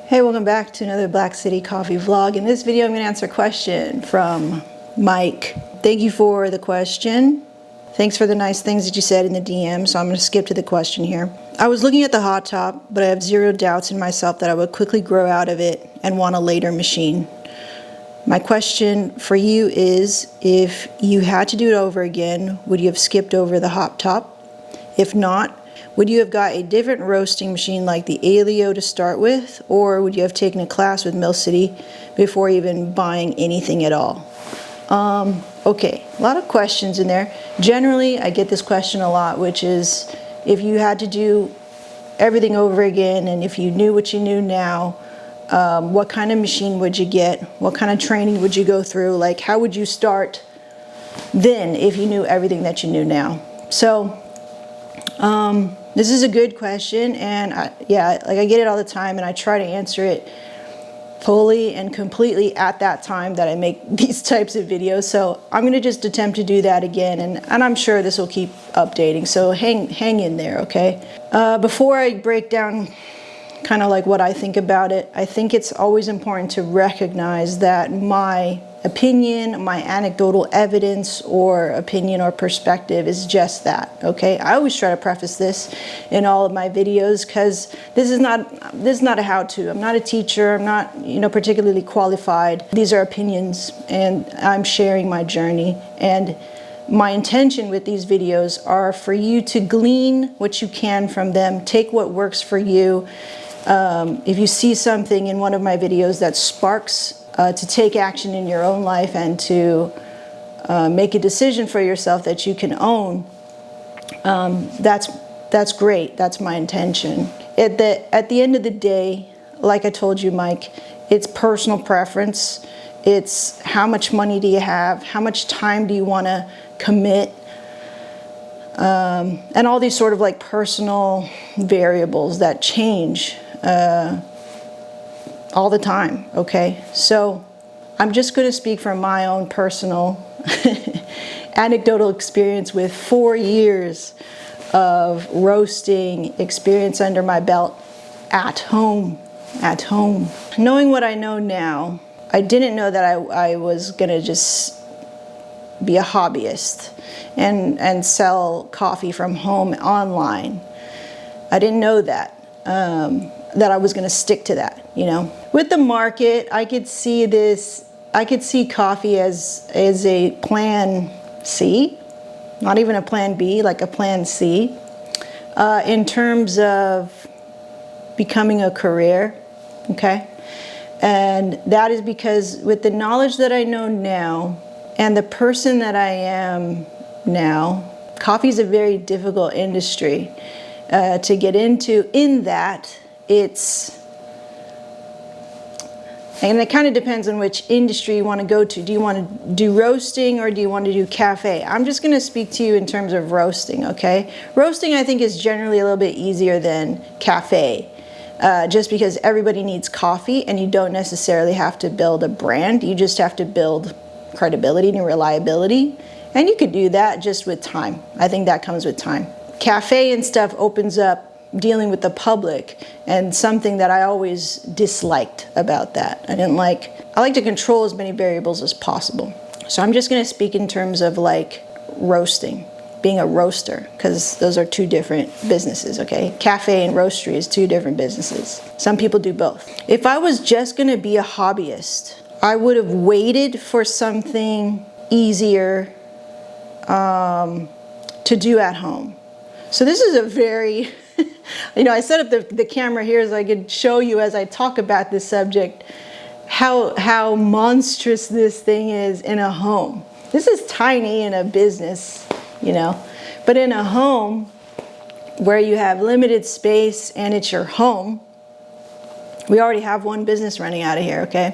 Hey, welcome back to another Black City Coffee vlog. In this video, I'm going to answer a question from Mike. Thank you for the question. Thanks for the nice things that you said in the DM, so I'm going to skip to the question here. I was looking at the Hottop, but I have zero doubts in myself that I would quickly grow out of it and want a later machine. My question for you is, if you had to do it over again, would you have skipped over the Hottop? If not, would you have got a different roasting machine like the Alio to start with, or would you have taken a class with Mill City before even buying anything at all? Okay, a lot of questions in there. Generally, I get this question a lot, which is, if you had to do everything over again and if you knew what you knew now, what kind of machine would you get? What kind of training would you go through? Like, how would you start then if you knew everything that you knew now? So, this is a good question, and I get it all the time, and I try to answer it fully and completely at that time that I make these types of videos. So I'm going to just attempt to do that again, and I'm sure this will keep updating. So hang in there, okay? Before I break down kind of like what I think about it, I think it's always important to recognize that my opinion, my anecdotal evidence or opinion or perspective is just that, okay? I always try to preface this in all of my videos because this is not a how-to. I'm not a teacher. I'm not, particularly qualified. These are opinions, and I'm sharing my journey. And my intention with these videos are for you to glean what you can from them. Take what works for you. If you see something in one of my videos that sparks to take action in your own life and to make a decision for yourself that you can own, that's great. That's my intention. At the end of the day, like I told you, Mike, it's personal preference. It's how much money do you have? How much time do you want to commit? And all these sort of like personal variables that change all the time, okay? So I'm just going to speak from my own personal anecdotal experience with 4 years of roasting experience under my belt at home. Knowing what I know now, I didn't know that I was going to just be a hobbyist and sell coffee from home online. I didn't know that. That I was going to stick to that, With the market, I could see coffee as a plan C, not even a plan B, like a plan C, in terms of becoming a career, okay? And that is because with the knowledge that I know now and the person that I am now, coffee is a very difficult industry to get into, in that and it kind of depends on which industry you want to go to. Do you want to do roasting or do you want to do cafe? I'm just going to speak to you in terms of roasting, okay? Roasting, I think, is generally a little bit easier than cafe, just because everybody needs coffee and you don't necessarily have to build a brand. You just have to build credibility and reliability, and you could do that just with time. I think that comes with time. Cafe and stuff opens up dealing with the public, and something that I always disliked about that. I like to control as many variables as possible. So I'm just going to speak in terms of like roasting, being a roaster, because those are two different businesses, okay? Cafe and roastery is two different businesses. Some people do both. If I was just going to be a hobbyist, I would have waited for something easier to do at home. So this is a very I set up the camera here so I could show you as I talk about this subject how monstrous this thing is in a home. This is tiny in a business, but in a home where you have limited space and it's your home, we already have one business running out of here, okay?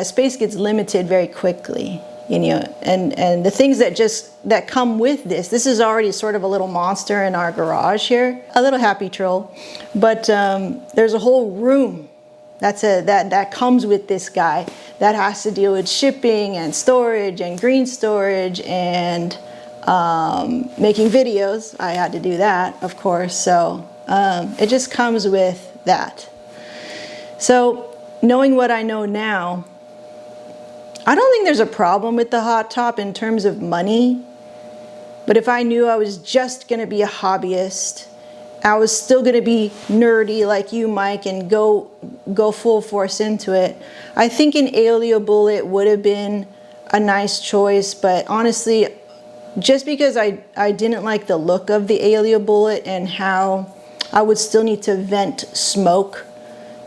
Space gets limited very quickly. And the things that come with this is already sort of a little monster in our garage here, a little happy troll, but there's a whole room that comes with this guy that has to deal with shipping and storage and green storage and Making videos, I had to do that, of course. So it just comes with that. So knowing what I know now, I don't think there's a problem with the Hottop in terms of money. But if I knew I was just going to be a hobbyist, I was still going to be nerdy like you, Mike, and go full force into it, I think an Aleo bullet would have been a nice choice. But honestly, just because I didn't like the look of the Aleo bullet and how I would still need to vent smoke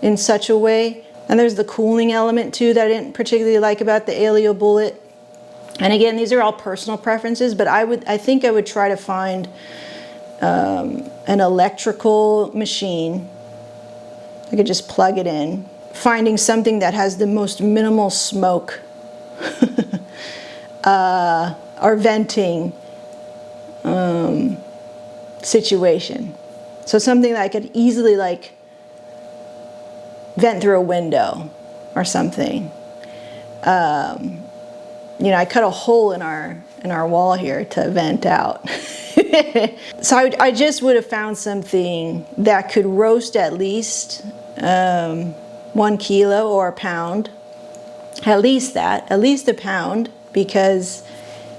in such a way. And there's the cooling element too that I didn't particularly like about the Aleo bullet. And again, these are all personal preferences, but I think I would try to find an electrical machine. I could just plug it in. Finding something that has the most minimal smoke or venting situation. So something that I could easily like vent through a window or something. You know, I cut a hole in our wall here to vent out. So I just would have found something that could roast at least 1 kilo or a pound. At least a pound, because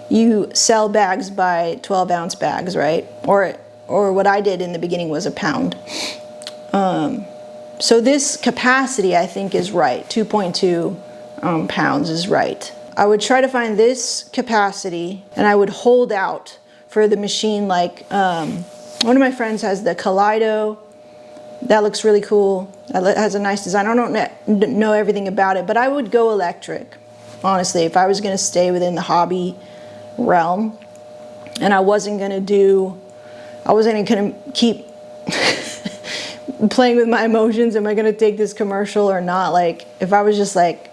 you sell bags by 12-ounce bags, right? Or what I did in the beginning was a pound. So this capacity, I think, is right. 2.2 pounds is right. I would try to find this capacity, and I would hold out for the machine. Like one of my friends has the Kaleido. That looks really cool. That has a nice design. I don't know everything about it, but I would go electric, honestly, if I was going to stay within the hobby realm. And I wasn't going to keep playing with my emotions. Am I going to take this commercial or not? Like, if I was just like,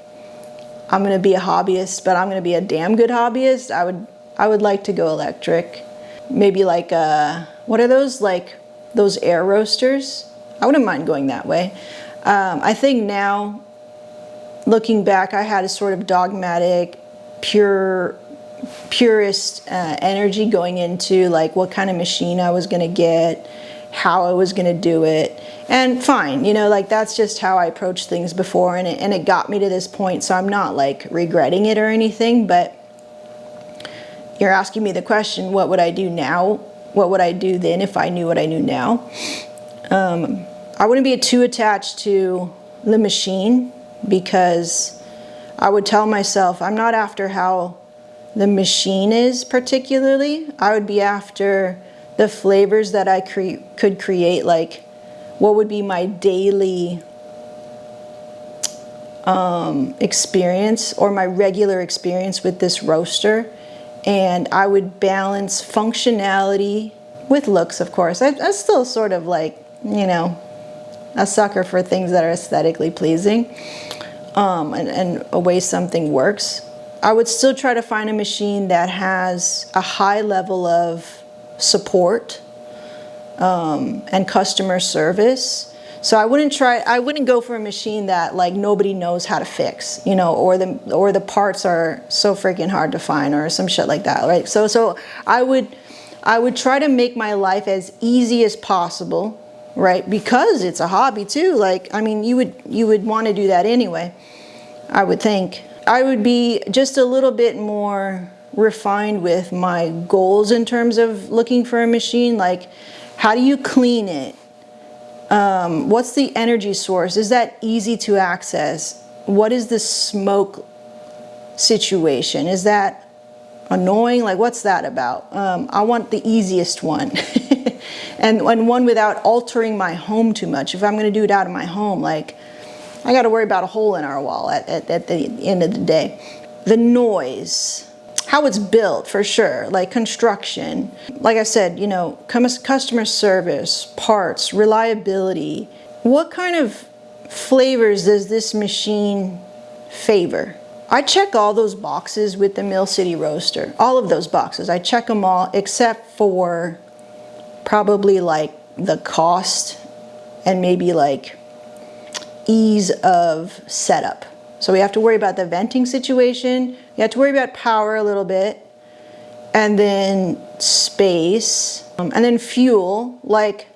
I'm going to be a hobbyist, but I'm going to be a damn good hobbyist, I would like to go electric. Maybe like, what are those? Like those air roasters? I wouldn't mind going that way. I think now, looking back, I had a sort of dogmatic, purist energy going into like what kind of machine I was going to get, how I was going to do it. And fine, you know, like that's just how I approached things before, and it got me to this point, so I'm not like regretting it or anything. But you're asking me the question, what would I do now? What would I do then if I knew what I knew now? I wouldn't be too attached to the machine, because I would tell myself I'm not after how the machine is particularly. I would be after the flavors that I could create, like what would be my daily experience or my regular experience with this roaster. And I would balance functionality with looks, of course. I'm still sort of like, you know, a sucker for things that are aesthetically pleasing, and a way something works. I would still try to find a machine that has a high level of support and customer service. So I wouldn't go for a machine that like nobody knows how to fix, you know, or the parts are so freaking hard to find or some shit like that, right? So I would try to make my life as easy as possible, right? Because it's a hobby too. Like, I mean, you would want to do that anyway, I would think. I would be just a little bit more refined with my goals in terms of looking for a machine. Like, how do you clean it? What's the energy source? Is that easy to access? What is the smoke situation? Is that annoying? Like, what's that about? I want the easiest one. and one without altering my home too much. If I'm going to do it out of my home, like, I got to worry about a hole in our wall at the end of the day. The noise, how it's built, for sure, like construction. Like I said, you know, customer service, parts, reliability. What kind of flavors does this machine favor? I check all those boxes with the Mill City Roaster. All of those boxes. I check them all except for probably like the cost and maybe like ease of setup. So we have to worry about the venting situation. You have to worry about power a little bit. and then space, and then fuel. Like,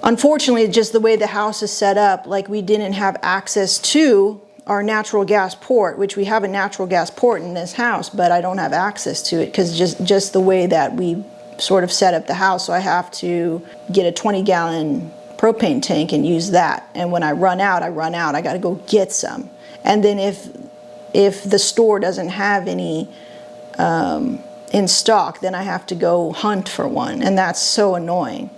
unfortunately, just the way the house is set up, like we didn't have access to our natural gas port, which we have a natural gas port in this house, but I don't have access to it because just the way that we sort of set up the house. So I have to get a 20-gallon propane tank and use that. And when I run out, I got to go get some. And then if the store doesn't have any in stock, then I have to go hunt for one. And that's so annoying,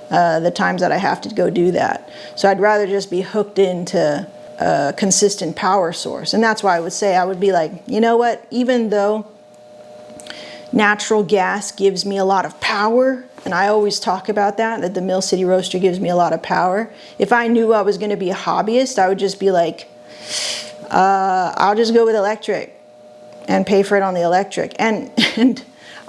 the times that I have to go do that. So I'd rather just be hooked into a consistent power source. And that's why I would say, I would be like, you know what, even though natural gas gives me a lot of power, and I always talk about that the Mill City Roaster gives me a lot of power. If I knew I was going to be a hobbyist, I would just be like, I'll just go with electric and pay for it on the electric. And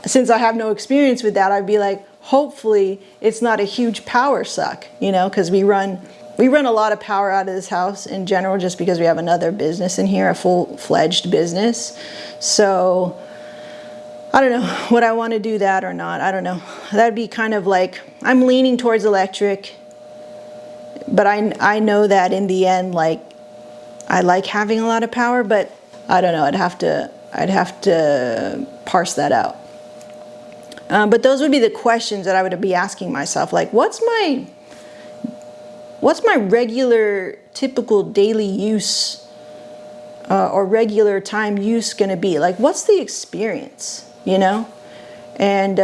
since I have no experience with that, I'd be like, hopefully it's not a huge power suck, you know, because we run a lot of power out of this house in general, just because we have another business in here, a full-fledged business. So I don't know what I want to do that or not. I don't know. That'd be kind of like, I'm leaning towards electric, but I know that in the end, like, I like having a lot of power, but I don't know. I'd have to parse that out. But those would be the questions that I would be asking myself. Like, what's my regular, typical daily use or regular time use going to be? Like, what's the experience, you know? And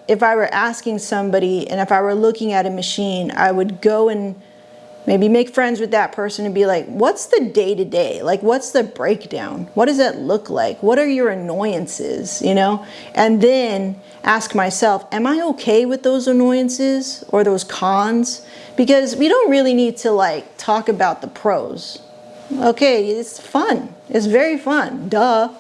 if I were asking somebody, and if I were looking at a machine, I would go and maybe make friends with that person and be like, what's the day-to-day? Like, what's the breakdown? What does that look like? What are your annoyances, you know? And then ask myself, am I okay with those annoyances or those cons? Because we don't really need to, like, talk about the pros. Okay, it's fun. It's very fun, duh.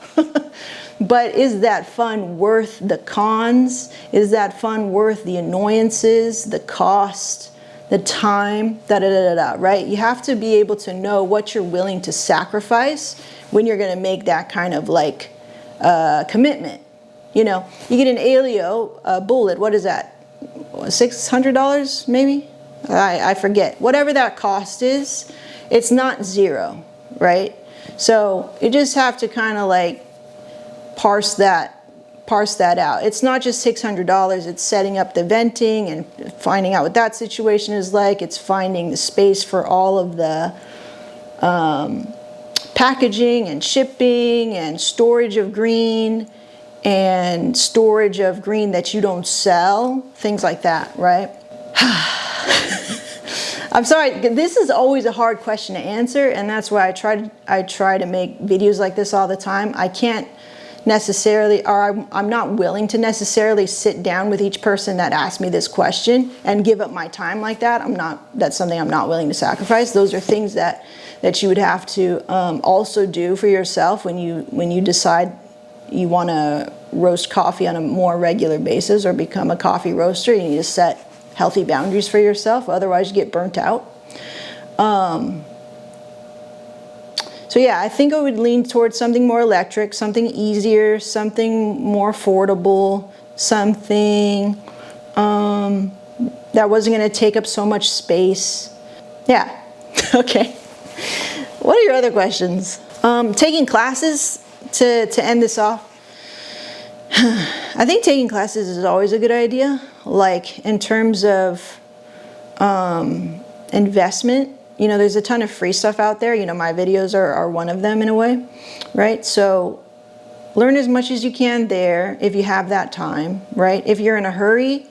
But is that fun worth the cons? Is that fun worth the annoyances, the cost, the time, right? You have to be able to know what you're willing to sacrifice when you're going to make that kind of, like, commitment. You know, you get an Alio bullet, what is that? $600 maybe? I forget. Whatever that cost is, it's not zero, right? So you just have to kind of like parse that out. It's not just $600. It's setting up the venting and finding out what that situation is like. It's finding the space for all of the packaging and shipping and storage of green and storage of green that you don't sell, things like that, right? I'm sorry, this is always a hard question to answer, and that's why I try to make videos like this all the time. I can't necessarily, or I'm not willing to necessarily sit down with each person that asks me this question and give up my time like that. That's something I'm not willing to sacrifice. Those are things that you would have to also do for yourself when you decide you want to roast coffee on a more regular basis or become a coffee roaster. You need to set healthy boundaries for yourself, otherwise you get burnt out. So yeah, I think I would lean towards something more electric, something easier, something more affordable, something that wasn't going to take up so much space. Yeah, okay. What are your other questions? Taking classes, to end this off. I think taking classes is always a good idea. Like, in terms of investment, you know, there's a ton of free stuff out there. You know, my videos are one of them in a way, right? So learn as much as you can there if you have that time, right? If you're in a hurry,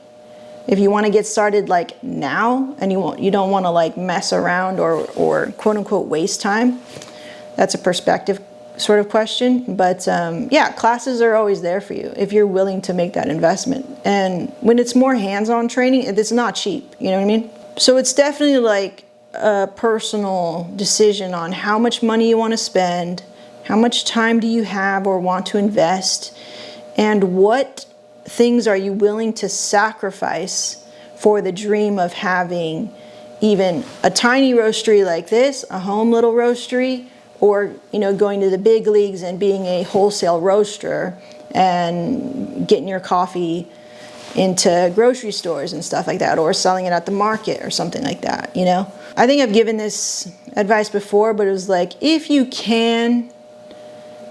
if you want to get started like now and you don't want to like mess around or quote unquote waste time, that's a perspective sort of question. But yeah, classes are always there for you if you're willing to make that investment. And when it's more hands-on training, it's not cheap, you know what I mean? So it's definitely like a personal decision on how much money you want to spend, how much time do you have or want to invest, and what things are you willing to sacrifice for the dream of having even a tiny roastery like this, a home little roastery, or, you know, going to the big leagues and being a wholesale roaster and getting your coffee into grocery stores and stuff like that, or selling it at the market or something like that, you know? I think I've given this advice before, but it was like, if you can,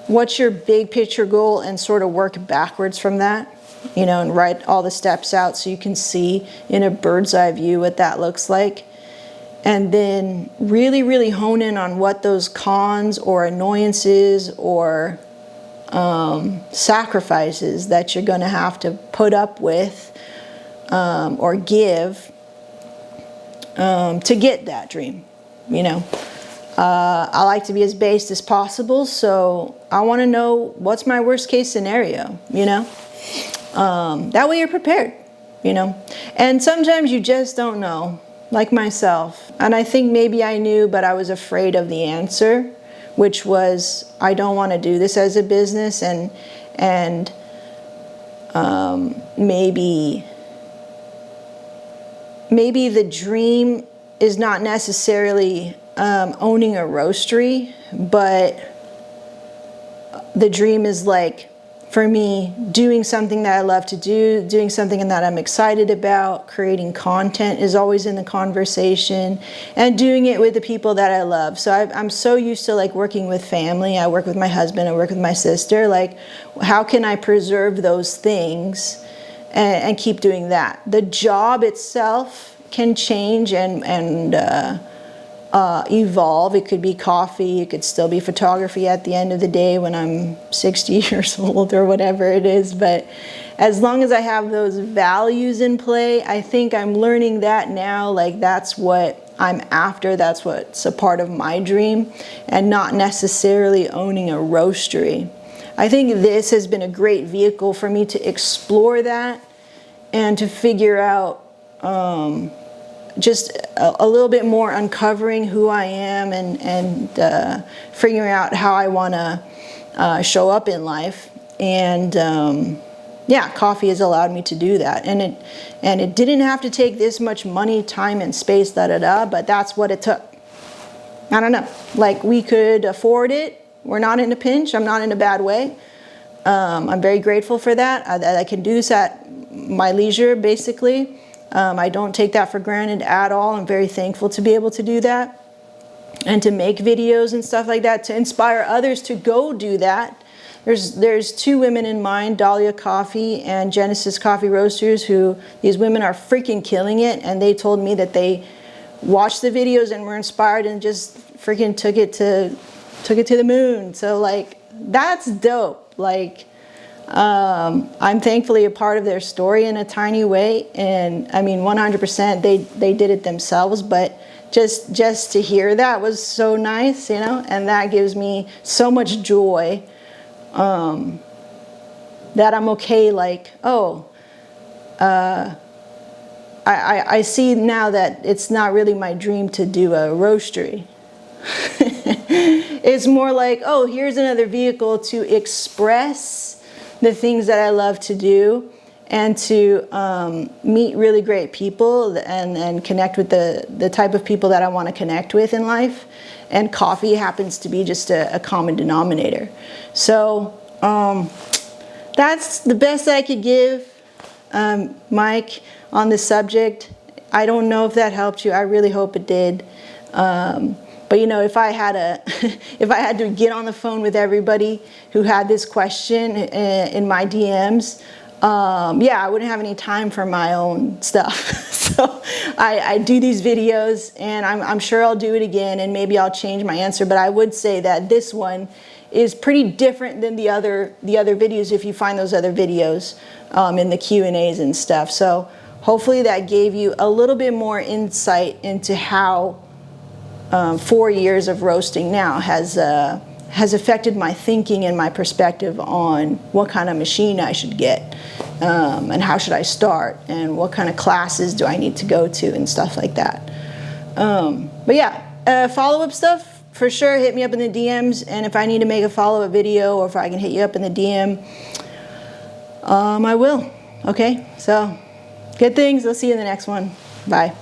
what's your big picture goal, and sort of work backwards from that, you know, and write all the steps out so you can see in a bird's eye view what that looks like. And then really, really hone in on what those cons or annoyances or sacrifices that you're going to have to put up with or give to get that dream, you know. I like to be as based as possible, so I want to know what's my worst case scenario, you know. That way you're prepared, you know. And sometimes you just don't know, like myself. And I think maybe I knew, but I was afraid of the answer, which was, I don't want to do this as a business, and maybe the dream is not necessarily owning a roastery, but the dream is, like, for me, doing something that I love to do, doing something that I'm excited about, creating content is always in the conversation, and doing it with the people that I love. So I'm so used to, like, working with family. I work with my husband, I work with my sister. Like, how can I preserve those things and keep doing that? The job itself can change and evolve. It could be coffee, it could still be photography at the end of the day when I'm 60 years old or whatever it is. But as long as I have those values in play, I think I'm learning that now. Like, that's what I'm after, that's what's a part of my dream, and not necessarily owning a roastery. I think this has been a great vehicle for me to explore that and to figure out just a little bit more, uncovering who I am and figuring out how I want to show up in life. And yeah, coffee has allowed me to do that. And it didn't have to take this much money, time, and space, but that's what it took. I don't know. Like, we could afford it. We're not in a pinch. I'm not in a bad way. I'm very grateful for that. I can do this at my leisure, basically. I don't take that for granted at all. I'm very thankful to be able to do that and to make videos and stuff like that, to inspire others to go do that. There's two women in mind, Dahlia Coffee and Genesis Coffee Roasters, who, these women are freaking killing it, and they told me that they watched the videos and were inspired and just freaking took it to the moon. So, like, that's dope. Like, I'm thankfully a part of their story in a tiny way, and I mean 100% they did it themselves, but just to hear that was so nice, you know, and that gives me so much joy that I'm okay. Like, oh, I see now that it's not really my dream to do a roastery. It's more like, oh, here's another vehicle to express the things that I love to do, and to meet really great people and connect with the type of people that I want to connect with in life. And coffee happens to be just a common denominator. So that's the best that I could give, Mike, on this subject. I don't know if that helped you. I really hope it did. But, you know, if I had to get on the phone with everybody who had this question in my DMs, yeah, I wouldn't have any time for my own stuff. So I do these videos, and I'm sure I'll do it again, and maybe I'll change my answer. But I would say that this one is pretty different than the other videos, if you find those other videos in the Q&As and stuff. So hopefully that gave you a little bit more insight into how 4 years of roasting now has affected my thinking and my perspective on what kind of machine I should get, and how should I start, and what kind of classes do I need to go to, and stuff like that. But yeah, follow-up stuff, for sure, hit me up in the DMs, and if I need to make a follow-up video, or if I can hit you up in the DM, I will. Okay, so good things. I'll see you in the next one. Bye.